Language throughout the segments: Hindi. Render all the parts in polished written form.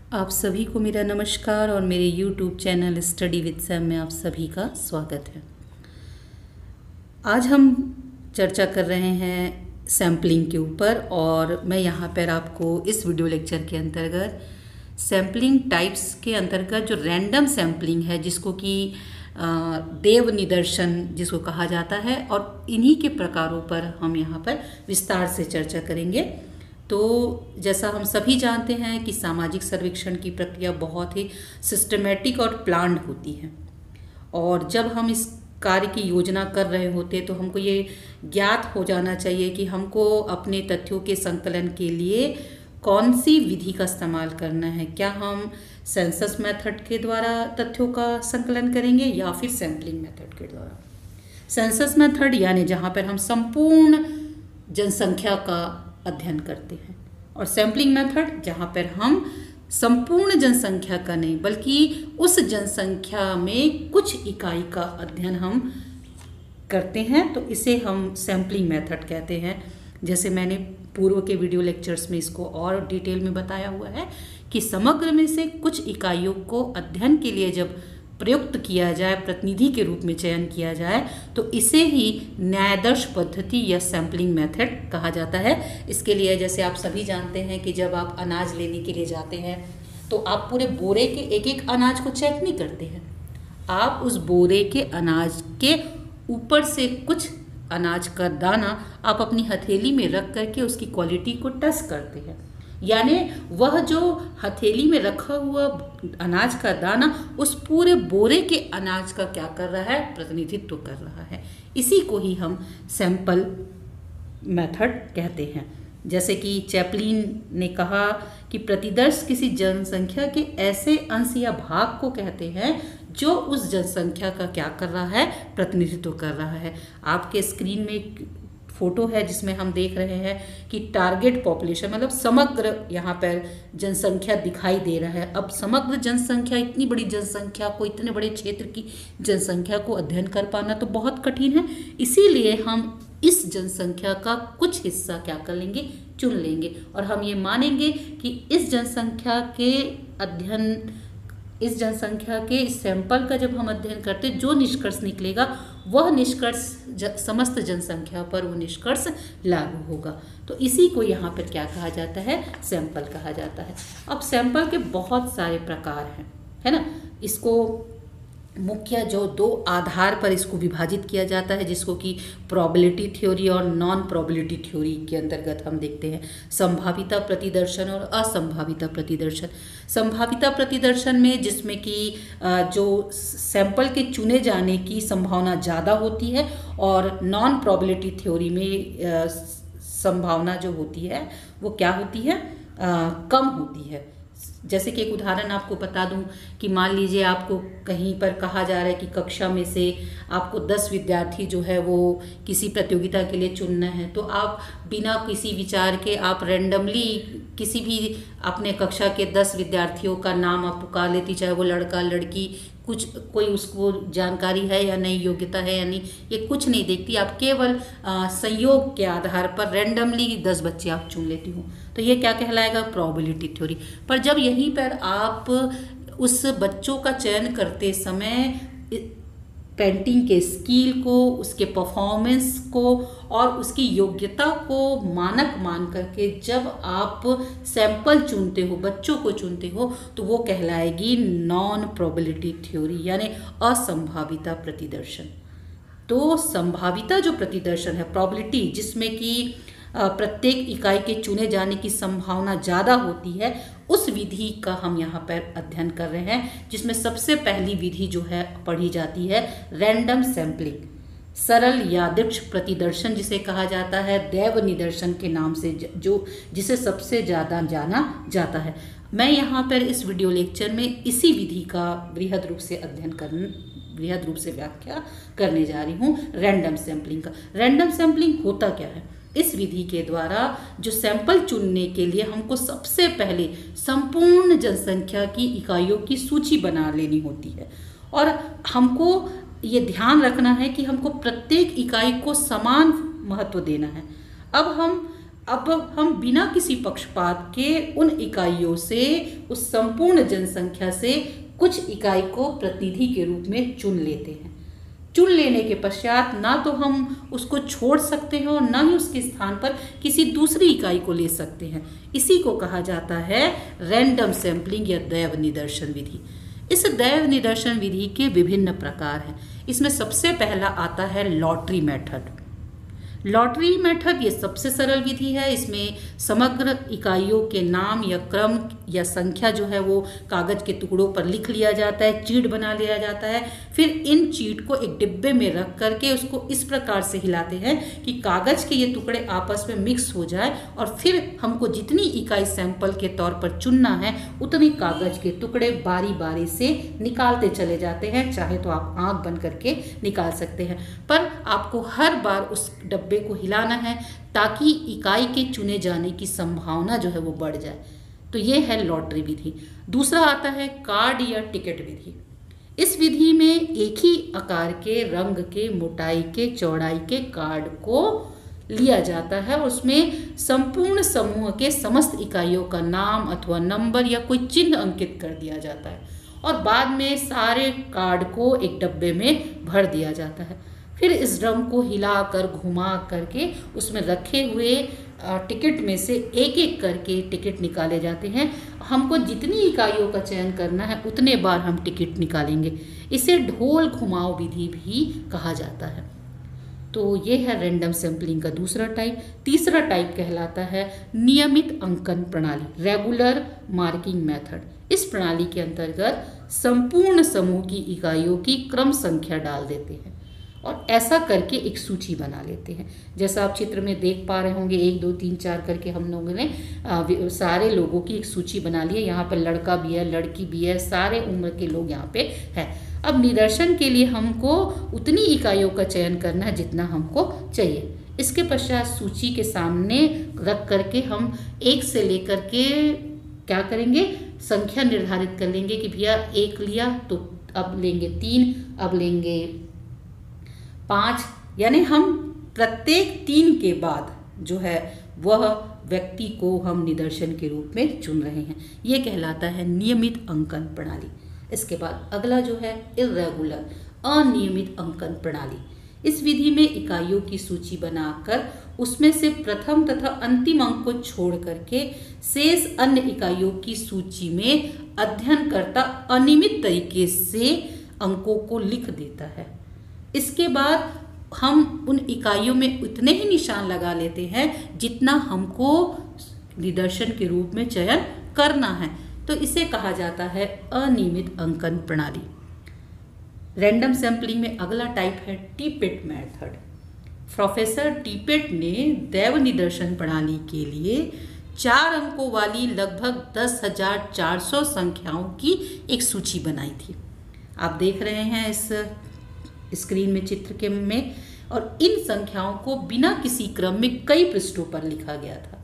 आप सभी को मेरा नमस्कार और मेरे YouTube channel study with Sam में आप सभी का स्वागत है। आज हम चर्चा कर रहे हैं सैम्पलिंग के ऊपर और मैं यहाँ पर आपको इस वीडियो लेक्चर के अंतर्गत सैम्पलिंग टाइप्स के अंतर्गत जो रैंडम सैम्पलिंग है जिसको कि देव निदर्शन जिसको कहा जाता है और इन्हीं के प्रकारों पर हम यहाँ पर विस्तार से चर्चा करेंगे। तो जैसा हम सभी जानते हैं कि सामाजिक सर्वेक्षण की प्रक्रिया बहुत ही सिस्टमेटिक और प्लान्ड होती है और जब हम इस कार्य की योजना कर रहे होते तो हमको ये ज्ञात हो जाना चाहिए कि हमको अपने तथ्यों के संकलन के लिए कौन सी विधि का इस्तेमाल करना है। क्या हम सेंसस मेथड के द्वारा तथ्यों का संकलन करेंगे या फिर सैम्पलिंग मेथड के द्वारा। सेंसस मेथड यानी जहाँ पर हम संपूर्ण जनसंख्या का अध्ययन करते हैं और सैम्पलिंग मेथड जहाँ पर हम संपूर्ण जनसंख्या का नहीं बल्कि उस जनसंख्या में कुछ इकाई का अध्ययन हम करते हैं, तो इसे हम सैम्पलिंग मेथड कहते हैं। जैसे मैंने पूर्व के वीडियो लेक्चर्स में इसको और डिटेल में बताया हुआ है कि समग्र में से कुछ इकाइयों को अध्ययन के लिए जब प्रयुक्त किया जाए, प्रतिनिधि के रूप में चयन किया जाए, तो इसे ही न्यायादर्श पद्धति या सैम्पलिंग मेथड कहा जाता है। इसके लिए जैसे आप सभी जानते हैं कि जब आप अनाज लेने के लिए जाते हैं तो आप पूरे बोरे के एक एक अनाज को चेक नहीं करते हैं, आप उस बोरे के अनाज के ऊपर से कुछ अनाज का दाना आप अपनी हथेली में रख करके उसकी क्वालिटी को टेस्ट करते हैं। यानी वह जो हथेली में रखा हुआ अनाज का दाना उस पूरे बोरे के अनाज का क्या कर रहा है, प्रतिनिधित्व कर रहा है। इसी को ही हम सैंपल मेथड कहते हैं। जैसे कि चैपलिन ने कहा कि प्रतिदर्श किसी जनसंख्या के ऐसे अंश या भाग को कहते हैं जो उस जनसंख्या का क्या कर रहा है, प्रतिनिधित्व कर रहा है। आपके स्क्रीन में एक फोटो है जिसमें हम देख रहे हैं कि टारगेट पॉपुलेशन मतलब समग्र यहाँ पर जनसंख्या दिखाई दे रहा है। अब समग्र जनसंख्या, इतनी बड़ी जनसंख्या को, इतने बड़े क्षेत्र की जनसंख्या को अध्ययन कर पाना तो बहुत कठिन है। इसीलिए हम इस जनसंख्या का कुछ हिस्सा क्या कर लेंगे, चुन लेंगे और हम ये मानेंगे कि इस जनसंख्या के इस सैंपल का जब हम अध्ययन करते जो निष्कर्ष निकलेगा वह निष्कर्ष समस्त जनसंख्या पर वो निष्कर्ष लागू होगा। तो इसी को यहाँ पर क्या कहा जाता है, सैंपल कहा जाता है। अब सैंपल के बहुत सारे प्रकार हैं, है ना। इसको मुख्य जो दो आधार पर इसको विभाजित किया जाता है जिसको कि प्रोबेबिलिटी थ्योरी और नॉन प्रोबेबिलिटी थ्योरी के अंतर्गत हम देखते हैं। संभाविता प्रतिदर्शन और असंभाविता प्रतिदर्शन। संभाविता प्रतिदर्शन में जिसमें कि जो सैंपल के चुने जाने की संभावना ज़्यादा होती है और नॉन प्रोबेबिलिटी थ्योरी में संभावना जो होती है वो क्या होती है, कम होती है। जैसे कि एक उदाहरण आपको बता दूं कि मान लीजिए आपको कहीं पर कहा जा रहा है कि कक्षा में से आपको 10 विद्यार्थी जो है वो किसी प्रतियोगिता के लिए चुनना है, तो आप बिना किसी विचार के आप रैंडमली किसी भी अपने कक्षा के 10 विद्यार्थियों का नाम आप पुकार लेती, चाहे वो लड़का लड़की, कुछ कोई उसको जानकारी है या नहीं, योग्यता है या नहीं, ये कुछ नहीं देखती। आप केवल संयोग के आधार पर रैंडमली 10 बच्चे आप चुन लेती हो, तो ये क्या कहलाएगा, प्रोबेबिलिटी थ्योरी। पर जब यहीं पर आप उस बच्चों का चयन करते समय पेंटिंग के स्किल को, उसके परफॉर्मेंस को और उसकी योग्यता को मानक मान करके जब आप सैंपल चुनते हो, बच्चों को चुनते हो, तो वो कहलाएगी नॉन प्रोबेबिलिटी थ्योरी यानी असंभाविता प्रतिदर्शन। तो संभाविता जो प्रतिदर्शन है, प्रोबेबिलिटी जिसमें कि प्रत्येक इकाई के चुने जाने की संभावना ज़्यादा होती है, उस विधि का हम यहाँ पर अध्ययन कर रहे हैं, जिसमें सबसे पहली विधि जो है पढ़ी जाती है रैंडम सैम्पलिंग। सरल यादृच्छ प्रतिदर्शन जिसे कहा जाता है, देव निदर्शन के नाम से जिसे सबसे ज़्यादा जाना जाता है। मैं यहाँ पर इस वीडियो लेक्चर में इसी विधि का बृहद रूप से व्याख्या करने जा रही हूँ, रैंडम सैम्पलिंग का। रैंडम सैम्पलिंग होता क्या है, इस विधि के द्वारा जो सैंपल चुनने के लिए हमको सबसे पहले संपूर्ण जनसंख्या की इकाइयों की सूची बना लेनी होती है और हमको ये ध्यान रखना है कि हमको प्रत्येक इकाई को समान महत्व देना है। अब हम अब हम बिना किसी पक्षपात के उन इकाइयों से, उस संपूर्ण जनसंख्या से कुछ इकाई को प्रतिनिधि के रूप में चुन लेते हैं। चुन लेने के पश्चात ना तो हम उसको छोड़ सकते हैं और ना ही उसके स्थान पर किसी दूसरी इकाई को ले सकते हैं। इसी को कहा जाता है रैंडम सैंपलिंग या दैव निदर्शन विधि। इस दैव निदर्शन विधि के विभिन्न प्रकार हैं। इसमें सबसे पहला आता है लॉटरी मेथड। लॉटरी मेथड ये सबसे सरल विधि है। इसमें समग्र इकाइयों के नाम या क्रम या संख्या जो है वो कागज के टुकड़ों पर लिख लिया जाता है, चीट बना लिया जाता है। फिर इन चीट को एक डिब्बे में रख करके उसको इस प्रकार से हिलाते हैं कि कागज के ये टुकड़े आपस में मिक्स हो जाए और फिर हमको जितनी इकाई सैंपल के तौर पर चुनना है उतनी कागज के टुकड़े बारी बारी से निकालते चले जाते हैं। चाहे तो आप आंख बंद करके निकाल सकते हैं, पर आपको हर बार उस डब्बे को हिलाना है ताकि इकाई के चुने जाने की संभावना जो है वो बढ़ जाए। तो ये है लॉटरी विधि। दूसरा आता है कार्ड या टिकट विधि। इस विधि में एक ही आकार के, रंग के, मोटाई के, चौड़ाई के कार्ड को लिया जाता है। उसमें संपूर्ण समूह के समस्त इकाइयों का नाम अथवा नंबर या कोई चिन्ह अंकित कर दिया जाता है और बाद में सारे कार्ड को एक डब्बे में भर दिया जाता है। फिर इस ड्रम को हिलाकर घुमा करके उसमें रखे हुए टिकट में से एक एक करके टिकट निकाले जाते हैं। हमको जितनी इकाइयों का चयन करना है उतने बार हम टिकट निकालेंगे। इसे ढोल घुमाव विधि भी कहा जाता है। तो ये है रैंडम सैंपलिंग का दूसरा टाइप। तीसरा टाइप कहलाता है नियमित अंकन प्रणाली, रेगुलर मार्किंग मेथड। इस प्रणाली के अंतर्गत संपूर्ण समूह की इकाइयों की क्रम संख्या डाल देते हैं और ऐसा करके एक सूची बना लेते हैं। जैसा आप चित्र में देख पा रहे होंगे 1 2 3 4 करके हम लोगों ने सारे लोगों की एक सूची बना ली है। यहाँ पर लड़का भी है, लड़की भी है, सारे उम्र के लोग यहाँ पे हैं। अब निदर्शन के लिए हमको उतनी इकाइयों का चयन करना है जितना हमको चाहिए। इसके पश्चात सूची के सामने रख करके हम 1 से लेकर के क्या करेंगे, संख्या निर्धारित कर लेंगे कि भैया 1 लिया तो अब लेंगे 3, अब लेंगे 5, यानी हम प्रत्येक 3 के बाद जो है वह व्यक्ति को हम निदर्शन के रूप में चुन रहे हैं। ये कहलाता है नियमित अंकन प्रणाली। इसके बाद अगला जो है इर्रेगुलर, अनियमित अंकन प्रणाली। इस विधि में इकाइयों की सूची बनाकर उसमें से प्रथम तथा अंतिम अंक को छोड़ करके शेष अन्य इकाइयों की सूची में अध्ययनकर्ता अनियमित तरीके से अंकों को लिख देता है। इसके बाद हम उन इकाइयों में उतने ही निशान लगा लेते हैं जितना हमको निदर्शन के रूप में चयन करना है। तो इसे कहा जाता है अनियमित अंकन प्रणाली। रैंडम सैंपलिंग में अगला टाइप है टीपेट मेथड। प्रोफेसर टीपेट ने दैव निदर्शन प्रणाली के लिए 4 अंकों वाली लगभग 10,400 संख्याओं की एक सूची बनाई थी। आप देख रहे हैं इस स्क्रीन में चित्र के में, और इन संख्याओं को बिना किसी क्रम में कई पृष्ठों पर लिखा गया था।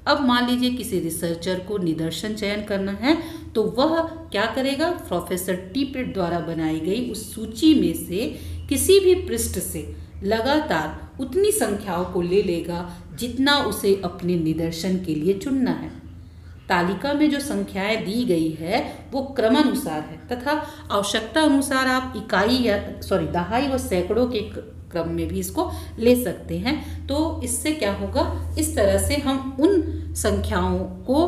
अब मान लीजिए किसी रिसर्चर को निदर्शन चयन करना है तो वह क्या करेगा, प्रोफेसर टीपेट द्वारा बनाई गई उस सूची में से किसी भी पृष्ठ से लगातार उतनी संख्याओं को ले लेगा जितना उसे अपने निदर्शन के लिए चुनना है। तालिका में जो संख्याएं दी गई है वो क्रमानुसार है तथा आवश्यकता अनुसार आप इकाई या दहाई व सैकड़ों के क्रम में भी इसको ले सकते हैं। तो इससे क्या होगा, इस तरह से हम उन संख्याओं को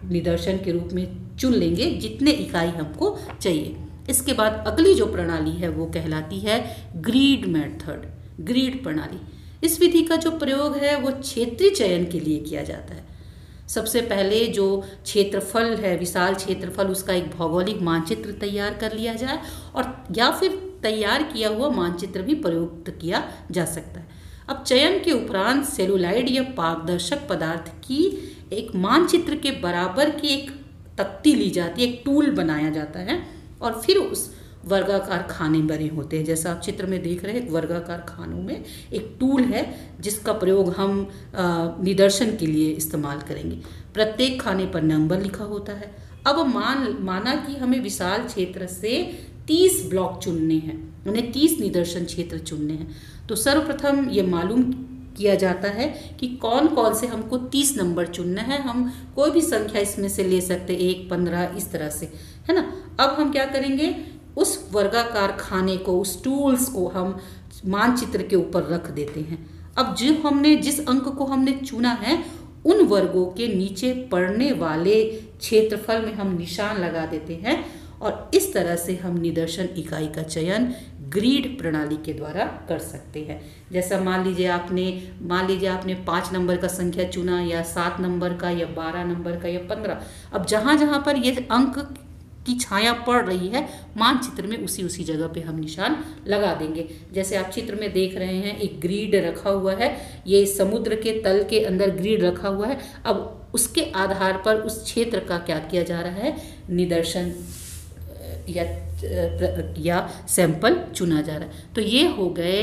निदर्शन के रूप में चुन लेंगे जितने इकाई हमको चाहिए। इसके बाद अगली जो प्रणाली है वो कहलाती है ग्रीड मेथड, ग्रीड प्रणाली। इस विधि का जो प्रयोग है वो क्षेत्रीय चयन के लिए किया जाता है। सबसे पहले जो क्षेत्रफल है, विशाल क्षेत्रफल, उसका एक भौगोलिक मानचित्र तैयार कर लिया जाए और या फिर तैयार किया हुआ मानचित्र भी प्रयुक्त किया जा सकता है। अब चयन के उपरांत सेलुलाइड या पारदर्शक पदार्थ की एक मानचित्र के बराबर की एक तख्ती ली जाती है, एक टूल बनाया जाता है और फिर उस वर्गाकार खाने बने होते हैं। जैसा आप चित्र में देख रहे हैं, वर्गाकार खानों में एक टूल है जिसका प्रयोग हम निदर्शन के लिए इस्तेमाल करेंगे। प्रत्येक खाने पर नंबर लिखा होता है। अब माना कि हमें विशाल क्षेत्र से 30 ब्लॉक चुनने हैं, उन्हें 30 निदर्शन क्षेत्र चुनने हैं। तो सर्वप्रथम ये मालूम किया जाता है कि कौन कौन से हमको 30 नंबर चुनना है। हम कोई भी संख्या इसमें से ले सकते, 1, 15 इस तरह से, है ना। अब हम क्या करेंगे, उस वर्गाकार खाने को, उस टूल्स को हम मानचित्र के ऊपर रख देते हैं। अब जिस अंक को हमने चुना है उन वर्गों के नीचे पड़ने वाले क्षेत्रफल में हम निशान लगा देते हैं और इस तरह से हम निदर्शन इकाई का चयन ग्रिड प्रणाली के द्वारा कर सकते हैं। जैसा मान लीजिए आपने 5 नंबर का संख्या चुना, या 7 नंबर का, या 12 नंबर का, या 15। अब जहाँ जहाँ पर ये अंक की छाया पड़ रही है मानचित्र में, उसी जगह पे हम निशान लगा देंगे। जैसे आप चित्र में देख रहे हैं, एक ग्रिड रखा हुआ है, ये समुद्र के तल के अंदर ग्रिड रखा हुआ है। अब उसके आधार पर उस क्षेत्र का क्या किया जा रहा है, निदर्शन या सैंपल चुना जा रहा है। तो ये हो गए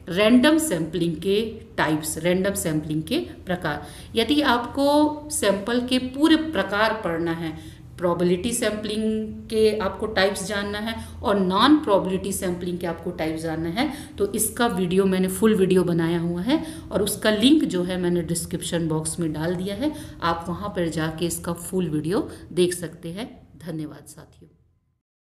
रैंडम सैम्पलिंग के टाइप्स, रैंडम सैम्पलिंग के प्रकार। यदि आपको सैंपल के पूरे प्रकार पढ़ना है, प्रोबेबिलिटी सैम्पलिंग के आपको टाइप्स जानना है और नॉन प्रोबेबिलिटी सैम्पलिंग के आपको टाइप्स जानना है, तो इसका वीडियो मैंने फुल वीडियो बनाया हुआ है और उसका लिंक जो है मैंने डिस्क्रिप्शन बॉक्स में डाल दिया है। आप वहाँ पर जाके इसका फुल वीडियो देख सकते हैं। धन्यवाद साथियों।